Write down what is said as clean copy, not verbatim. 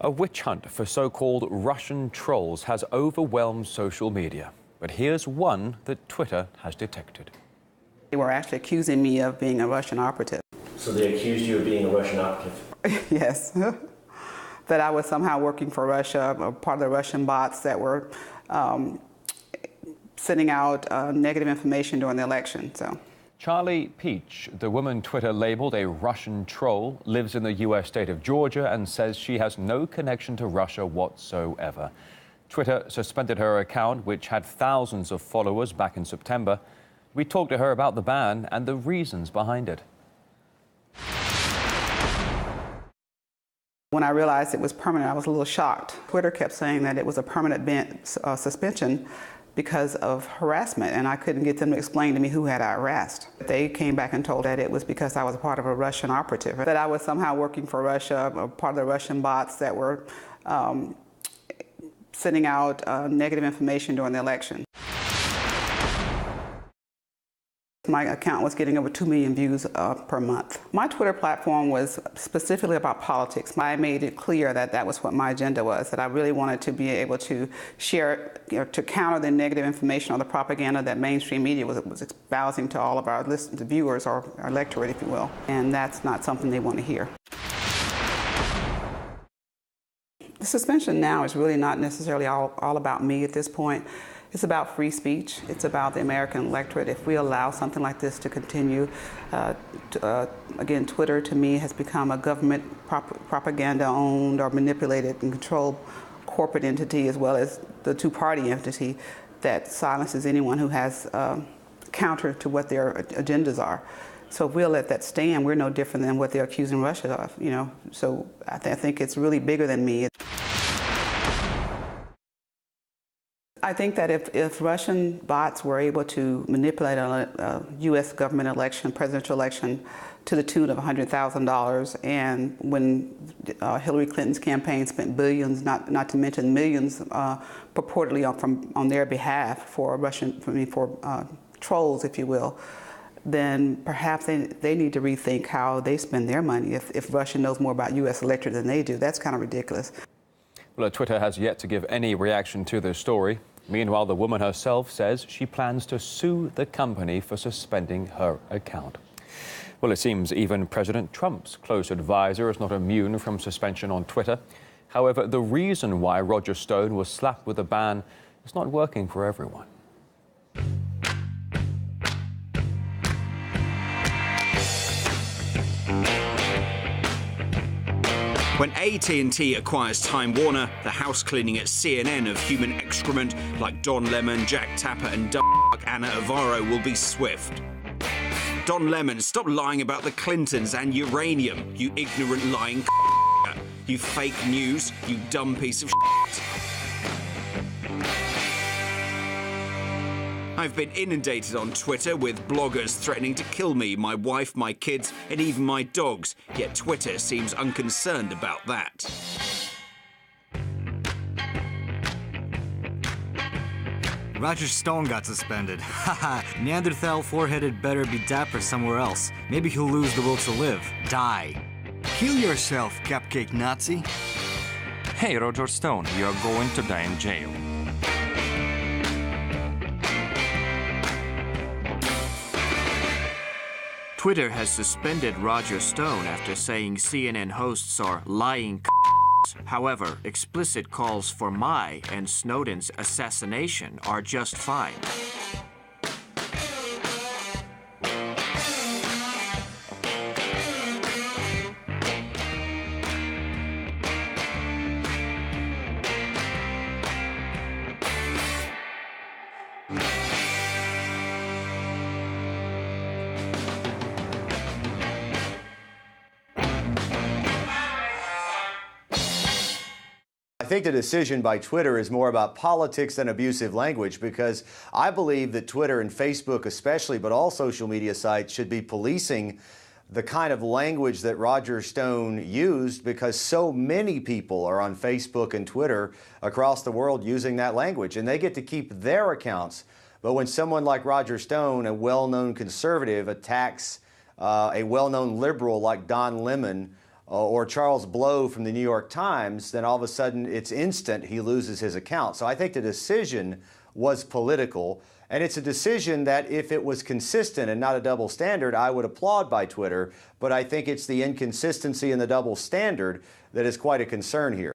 A witch hunt for so-called Russian trolls has overwhelmed social media. But here's one that Twitter has detected. They were actually accusing me of being a Russian operative. So they accused you of being a Russian operative? Yes. That I was somehow working for Russia, or part of the Russian bots that were sending out negative information during the election. So. Charlie Peach, the woman Twitter labeled a Russian troll, lives in the U.S. state of Georgia and says she has no connection to Russia whatsoever. Twitter suspended her account, which had thousands of followers, back in September. We talked to her about the ban and the reasons behind it. When I realized it was permanent, I was a little shocked. Twitter kept saying that it was a permanent suspension because of harassment, and I couldn't get them to explain to me who had I harassed. They came back and told that it was because I was part of a Russian operative, that I was somehow working for Russia, or part of the Russian bots that were sending out negative information during the election. My account was getting over 2 million views per month. My Twitter platform was specifically about politics. I made it clear that that was what my agenda was, that I really wanted to be able to share, to counter the negative information or the propaganda that mainstream media was espousing to all of our viewers, or our electorate, if you will. And that's not something they want to hear. The suspension now is really not necessarily all about me at this point. It's about free speech. It's about the American electorate. If we allow something like this to continue, again, Twitter to me has become a government propaganda-owned or manipulated and controlled corporate entity, as well as the two-party entity that silences anyone who has counter to what their agendas are. So if we'll let that stand, we're no different than what they're accusing Russia of, you know. So I think it's really bigger than me. I think that if Russian bots were able to manipulate a U.S. government election, presidential election, to the tune of $100,000, and when Hillary Clinton's campaign spent billions, not to mention millions, purportedly on their behalf for trolls, if you will, then perhaps they need to rethink how they spend their money. If Russia knows more about U.S. electorate than they do, that's kind of ridiculous. Well, Twitter has yet to give any reaction to this story. Meanwhile, the woman herself says she plans to sue the company for suspending her account. Well, it seems even President Trump's close advisor is not immune from suspension on Twitter. However, the reason why Roger Stone was slapped with a ban is not working for everyone. When AT&T acquires Time Warner, the house cleaning at CNN of human excrement like Don Lemon, Jack Tapper and Anna Navarro will be swift. Don Lemon, stop lying about the Clintons and uranium, you ignorant lying you fake news, you dumb piece of shit. I've been inundated on Twitter with bloggers threatening to kill me, my wife, my kids, and even my dogs, yet Twitter seems unconcerned about that. Roger Stone got suspended. Haha, Neanderthal four-headed better be dapper somewhere else. Maybe he'll lose the will to live. Die. Kill yourself, cupcake Nazi. Hey, Roger Stone, you're going to die in jail. Twitter has suspended Roger Stone after saying CNN hosts are lying However, explicit calls for my and Snowden's assassination are just fine. I think the decision by Twitter is more about politics than abusive language, because I believe that Twitter and Facebook especially, but all social media sites, should be policing the kind of language that Roger Stone used, because so many people are on Facebook and Twitter across the world using that language, and they get to keep their accounts. But when someone like Roger Stone, a well-known conservative, attacks a well-known liberal like Don Lemon, or Charles Blow from the New York Times, then all of a sudden it's instant he loses his account. So I think the decision was political, and it's a decision that if it was consistent and not a double standard, I would applaud by Twitter, but I think it's the inconsistency and the double standard that is quite a concern here.